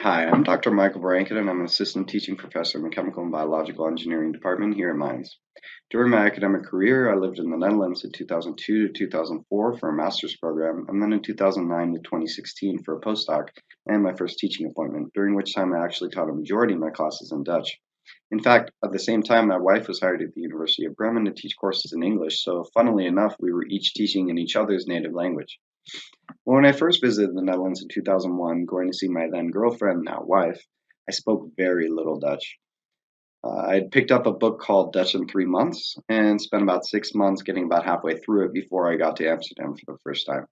Hi, I'm Dr. Michael Barankin, and I'm an assistant teaching professor in the Chemical and Biological Engineering department here at Mines. During my academic career, I lived in the Netherlands in 2002 to 2004 for a master's program, and then in 2009 to 2016 for a postdoc and my first teaching appointment, during which time I actually taught a majority of my classes in Dutch. In fact, at the same time, my wife was hired at the University of Bremen to teach courses in English, so funnily enough, we were each teaching in each other's native language. When I first visited the Netherlands in 2001, going to see my then girlfriend, now wife, I spoke very little Dutch. I had picked up a book called Dutch in 3 months and spent about 6 months getting about halfway through it before I got to Amsterdam for the first time.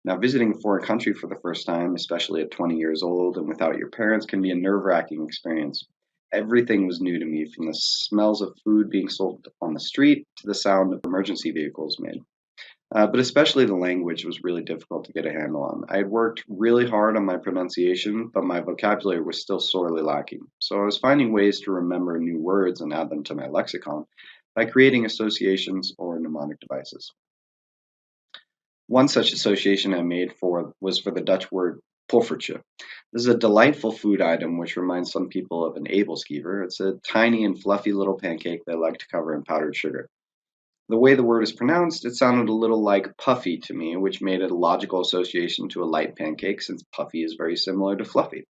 Now, visiting a foreign country for the first time, especially at 20 years old and without your parents, can be a nerve wracking experience. Everything was new to me, from the smells of food being sold on the street to the sound of emergency vehicles made. But especially the language was really difficult to get a handle on. I had worked really hard on my pronunciation, but my vocabulary was still sorely lacking. So I was finding ways to remember new words and add them to my lexicon by creating associations or mnemonic devices. One such association I made was for the Dutch word poffertje. This is a delightful food item which reminds some people of an Abelskiver. It's a tiny and fluffy little pancake they like to cover in powdered sugar. The way the word is pronounced, it sounded a little like puffy to me, which made it a logical association to a light pancake since puffy is very similar to fluffy.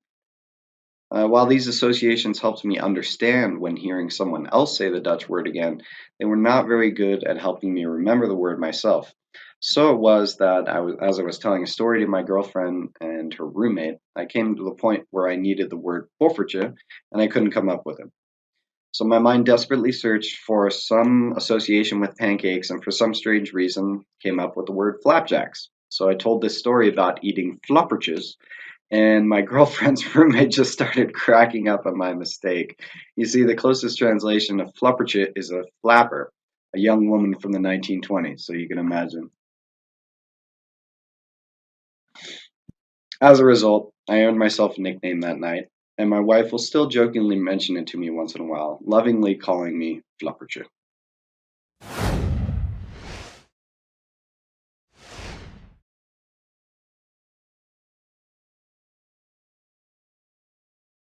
While these associations helped me understand when hearing someone else say the Dutch word again, they were not very good at helping me remember the word myself. So it was that as I was telling a story to my girlfriend and her roommate, I came to the point where I needed the word poffertje, and I couldn't come up with it. So my mind desperately searched for some association with pancakes, and for some strange reason came up with the word flapjacks. So I told this story about eating flupperches, and my girlfriend's roommate just started cracking up at my mistake. You see, the closest translation of flupperche is a flapper, a young woman from the 1920s, so you can imagine. As a result, I earned myself a nickname that night, and my wife will still jokingly mention it to me once in a while, lovingly calling me Flupperche.